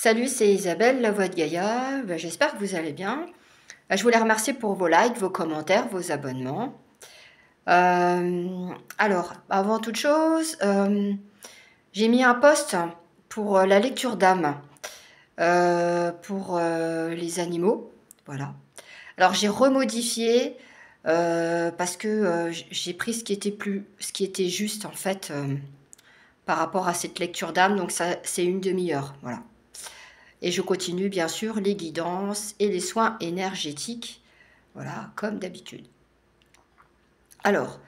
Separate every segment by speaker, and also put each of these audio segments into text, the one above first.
Speaker 1: Salut, c'est Isabelle, la voix de Gaïa. J'espère que vous allez bien. Je voulais remercier pour vos likes, vos commentaires, vos abonnements. Alors, avant toute chose, j'ai mis un post pour la lecture d'âme pour les animaux. Voilà. Alors, j'ai remodifié parce que j'ai pris ce qui était juste en fait par rapport à cette lecture d'âme. Donc, ça, c'est une demi-heure. Voilà. Et je continue bien sûr les guidances et les soins énergétiques, voilà, comme d'habitude. Alors,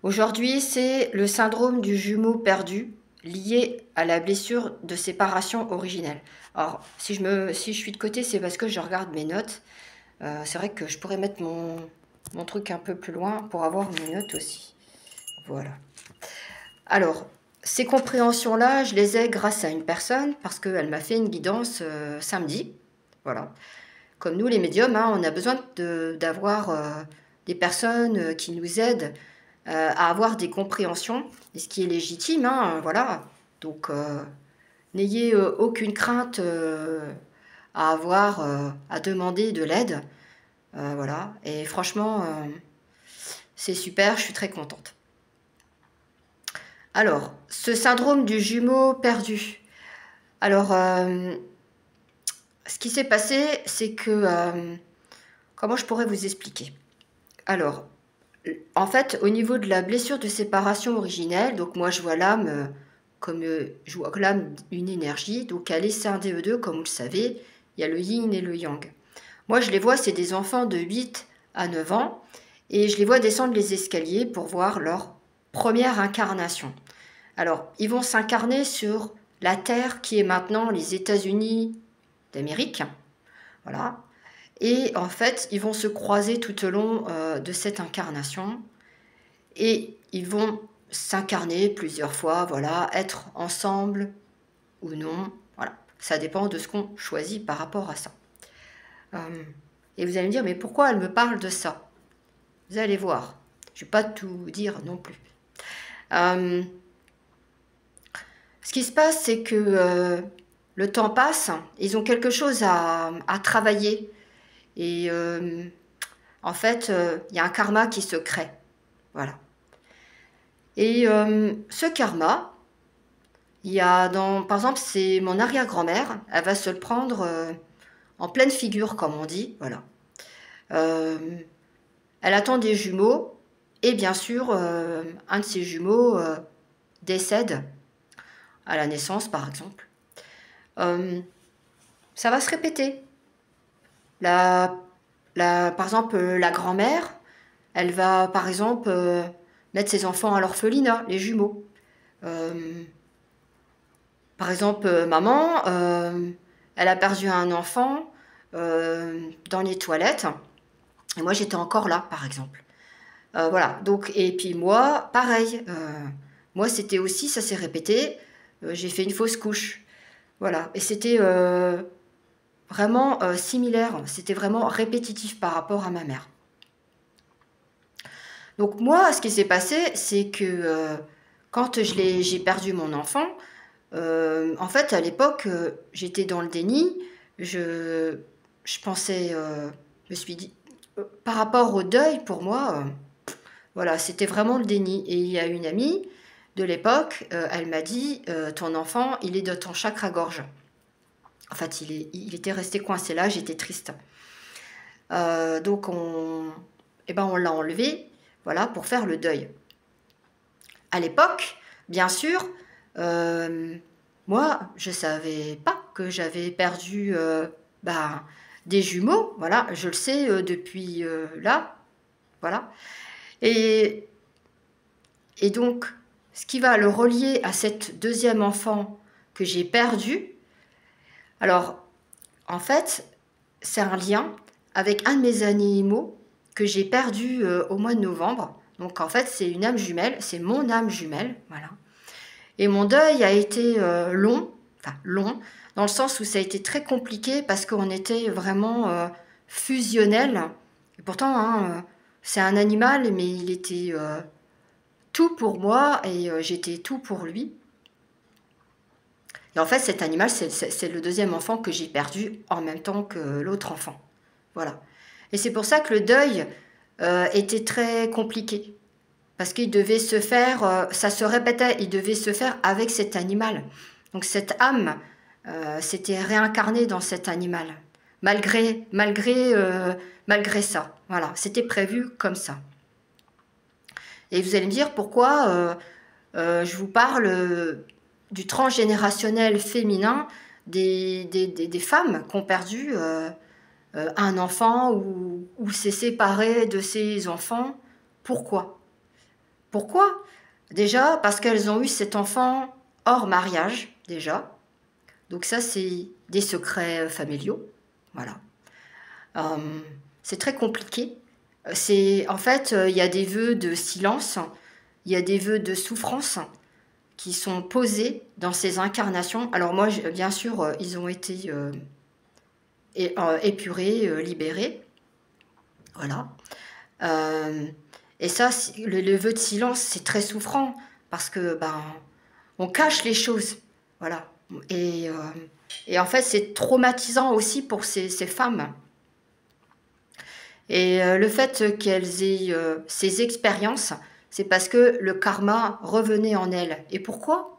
Speaker 1: aujourd'hui, c'est le syndrome du jumeau perdu lié à la blessure de séparation originelle. Alors, si je suis de côté, c'est parce que je regarde mes notes. C'est vrai que je pourrais mettre mon truc un peu plus loin pour avoir mes notes aussi. Voilà. Alors, ces compréhensions-là, je les ai grâce à une personne parce qu'elle m'a fait une guidance samedi. Voilà. Comme nous, les médiums, hein, on a besoin d'avoir des personnes qui nous aident à avoir des compréhensions, et ce qui est légitime, hein, voilà. Donc, n'ayez aucune crainte à avoir, à demander de l'aide, voilà. Et franchement, c'est super, je suis très contente. Alors, ce syndrome du jumeau perdu. Alors, ce qui s'est passé, c'est que... comment je pourrais vous expliquer? Alors, en fait, au niveau de la blessure de séparation originelle, donc moi je vois l'âme comme je vois l'âme une énergie, donc elle est scindée comme vous le savez, il y a le yin et le yang. Moi je les vois, c'est des enfants de 8 à 9 ans, et je les vois descendre les escaliers pour voir leur première incarnation. Alors, ils vont s'incarner sur la Terre qui est maintenant les États-Unis d'Amérique, voilà. Et en fait, ils vont se croiser tout au long de cette incarnation et ils vont s'incarner plusieurs fois, voilà, être ensemble ou non, voilà. Ça dépend de ce qu'on choisit par rapport à ça. Et vous allez me dire, mais pourquoi elle me parle de ça? Vous allez voir, je ne vais pas tout dire non plus. Ce qui se passe, c'est que le temps passe, ils ont quelque chose à travailler. Et en fait, il y a un karma qui se crée. Voilà. Et ce karma, il y a par exemple, c'est mon arrière-grand-mère, elle va se le prendre en pleine figure, comme on dit. Voilà. Euh, Elle attend des jumeaux, et bien sûr, un de ses jumeaux décède à la naissance, par exemple. Ça va se répéter. La, par exemple, la grand-mère, elle va, par exemple, mettre ses enfants à l'orphelinat, les jumeaux. Par exemple, maman, elle a perdu un enfant dans les toilettes, et moi j'étais encore là, par exemple. Voilà, donc, et puis moi, pareil, moi c'était aussi, ça s'est répété, j'ai fait une fausse couche. Voilà, et c'était vraiment similaire, c'était vraiment répétitif par rapport à ma mère. Donc moi, ce qui s'est passé, c'est que quand j'ai perdu mon enfant, en fait, à l'époque, j'étais dans le déni. Je pensais, je me suis dit, par rapport au deuil, pour moi, voilà, c'était vraiment le déni. Et il y a une amie de l'époque, elle m'a dit, ton enfant, il est de ton chakra-gorge. En fait, il était resté coincé là, j'étais triste. Donc, on l'a enlevé, voilà, pour faire le deuil. À l'époque, bien sûr, moi, je savais pas que j'avais perdu des jumeaux. Voilà, je le sais depuis là. Voilà. Et, et donc, ce qui va le relier à cette deuxième enfant que j'ai perdu, alors, en fait, c'est un lien avec un de mes animaux que j'ai perdu au mois de novembre. Donc, en fait, c'est une âme jumelle, c'est mon âme jumelle, voilà. Et mon deuil a été long, enfin long, dans le sens où ça a été très compliqué parce qu'on était vraiment fusionnel. Et pourtant, hein, c'est un animal, mais il était tout pour moi et j'étais tout pour lui. Et en fait, cet animal, c'est le deuxième enfant que j'ai perdu en même temps que l'autre enfant. Voilà. Et c'est pour ça que le deuil était très compliqué. Parce qu'il devait se faire, ça se répétait, il devait se faire avec cet animal. Donc cette âme s'était réincarnée dans cet animal. Malgré ça. Voilà, c'était prévu comme ça. Et vous allez me dire pourquoi je vous parle du transgénérationnel féminin des femmes qui ont perdu un enfant ou s'est séparé de ses enfants. Pourquoi? Pourquoi? Déjà, parce qu'elles ont eu cet enfant hors mariage, déjà. Donc ça, c'est des secrets familiaux. Voilà. C'est très compliqué. En fait, il y a des vœux de silence, il y a des vœux de souffrance qui sont posés dans ces incarnations. Alors moi, bien sûr, ils ont été épurés, libérés. Voilà. Et ça, le vœu de silence, c'est très souffrant parce que on cache les choses. Voilà. Et en fait, c'est traumatisant aussi pour ces femmes. Et le fait qu'elles aient ces expériences, c'est parce que le karma revenait en elles. Et pourquoi?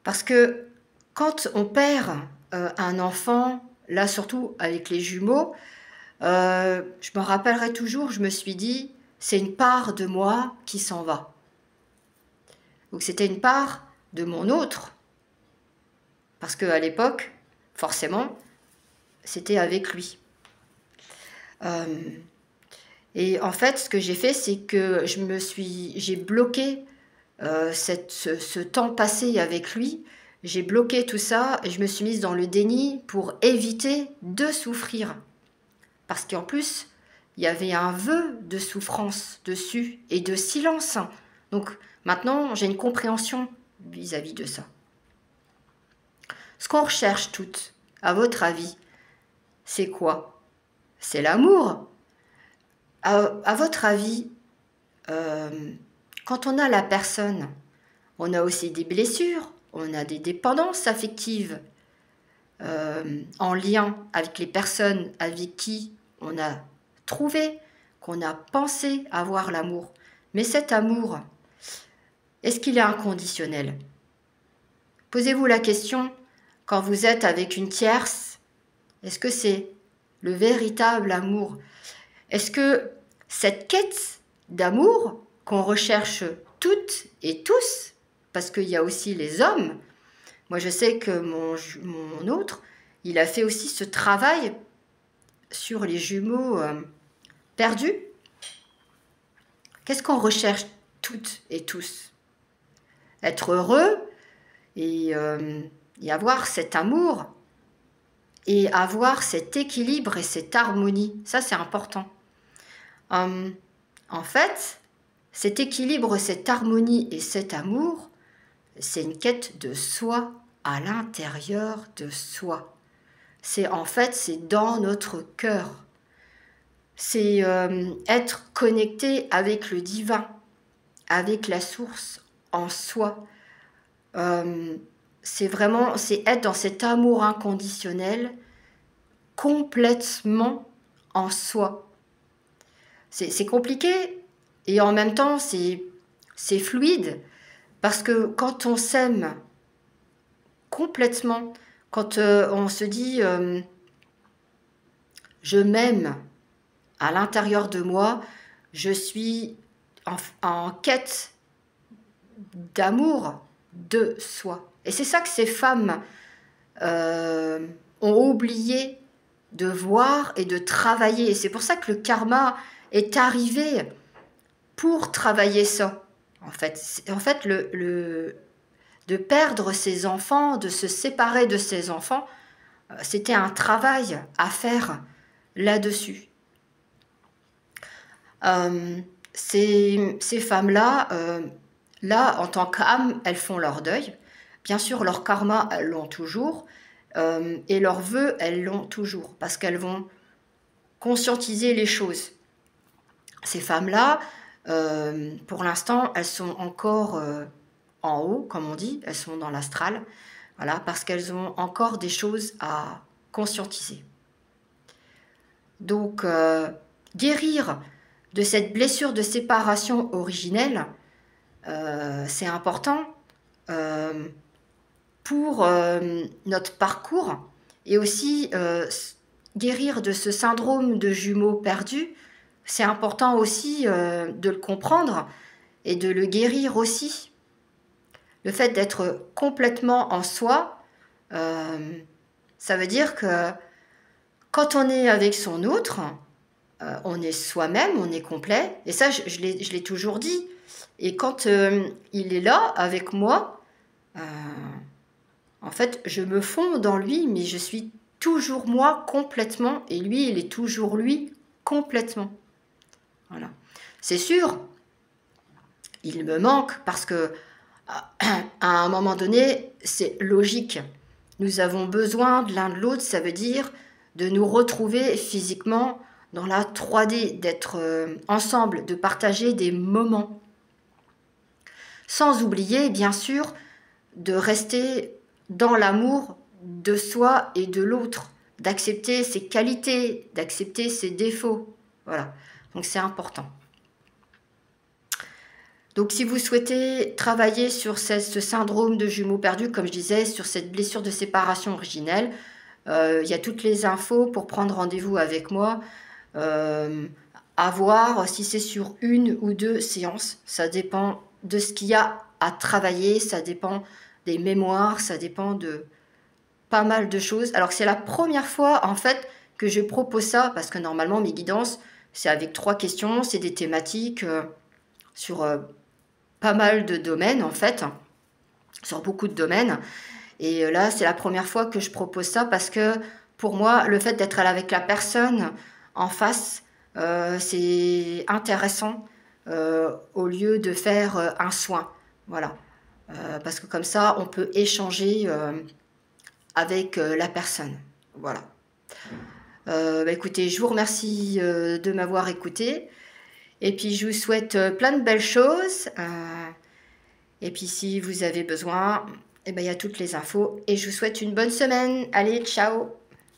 Speaker 1: Parce que quand on perd un enfant, là surtout avec les jumeaux, je me rappellerai toujours, je me suis dit, c'est une part de moi qui s'en va. Donc c'était une part de mon autre. Parce qu'à l'époque, forcément, c'était avec lui. Et en fait, ce que j'ai fait, c'est que j'ai bloqué ce temps passé avec lui. J'ai bloqué tout ça et je me suis mise dans le déni pour éviter de souffrir. Parce qu'en plus, il y avait un vœu de souffrance dessus et de silence. Donc maintenant, j'ai une compréhension vis-à-vis de ça. Ce qu'on recherche toutes, à votre avis, c'est quoi? C'est l'amour. À votre avis, quand on a la personne, on a aussi des blessures, on a des dépendances affectives en lien avec les personnes avec qui on a trouvé, qu'on a pensé avoir l'amour. Mais cet amour, est-ce qu'il est inconditionnel? Posez-vous la question, quand vous êtes avec une tierce, est-ce que c'est le véritable amour? Est-ce que cette quête d'amour qu'on recherche toutes et tous, parce qu'il y a aussi les hommes, moi je sais que mon autre, il a fait aussi ce travail sur les jumeaux perdus. Qu'est-ce qu'on recherche toutes et tous? Être heureux et avoir cet amour et avoir cet équilibre et cette harmonie. Ça, c'est important. En fait, cet équilibre, cette harmonie et cet amour, c'est une quête de soi à l'intérieur de soi. C'est dans notre cœur. C'est être connecté avec le divin, avec la source en soi. C'est être dans cet amour inconditionnel complètement en soi. C'est compliqué et en même temps c'est fluide parce que quand on s'aime complètement, quand on se dit je m'aime à l'intérieur de moi, je suis en quête d'amour de soi. Et c'est ça que ces femmes ont oublié de voir et de travailler. Et c'est pour ça que le karma est arrivé pour travailler ça. En fait, de perdre ses enfants, de se séparer de ses enfants, c'était un travail à faire là-dessus. Ces femmes-là, là, en tant qu'âmes, elles font leur deuil. Bien sûr, leur karma, elles l'ont toujours. Et leurs vœux, elles l'ont toujours. Parce qu'elles vont conscientiser les choses. Ces femmes-là, pour l'instant, elles sont encore en haut, comme on dit. Elles sont dans l'astral. Voilà, parce qu'elles ont encore des choses à conscientiser. Donc, guérir de cette blessure de séparation originelle, c'est important pour notre parcours, et aussi guérir de ce syndrome de jumeaux perdus. C'est important aussi de le comprendre et de le guérir aussi. Le fait d'être complètement en soi, ça veut dire que quand on est avec son autre, on est soi-même, on est complet. Et ça, je l'ai toujours dit. Et quand il est là avec moi, en fait, je me fonds dans lui, mais je suis toujours moi complètement. Et lui, il est toujours lui complètement. Voilà. C'est sûr, il me manque parce que à un moment donné, c'est logique. Nous avons besoin de l'un de l'autre, ça veut dire de nous retrouver physiquement dans la 3D, d'être ensemble, de partager des moments. Sans oublier, bien sûr, de rester dans l'amour de soi et de l'autre, d'accepter ses qualités, d'accepter ses défauts. Voilà, donc c'est important. Donc si vous souhaitez travailler sur ce syndrome de jumeaux perdus, comme je disais, sur cette blessure de séparation originelle, il y a toutes les infos pour prendre rendez-vous avec moi, à voir si c'est sur 1 ou 2 séances. Ça dépend de ce qu'il y a à travailler, ça dépend des mémoires, ça dépend de pas mal de choses. Alors que c'est la première fois en fait que je propose ça, parce que normalement mes guidances, c'est avec 3 questions, c'est des thématiques sur pas mal de domaines en fait, sur beaucoup de domaines. Et là, c'est la première fois que je propose ça parce que pour moi, le fait d'être avec la personne en face, c'est intéressant au lieu de faire un soin. Voilà. Parce que comme ça, on peut échanger avec la personne. Voilà. Écoutez, je vous remercie de m'avoir écouté. Et puis, je vous souhaite plein de belles choses. Et puis, si vous avez besoin, eh ben, il y a toutes les infos. Et je vous souhaite une bonne semaine. Allez, ciao!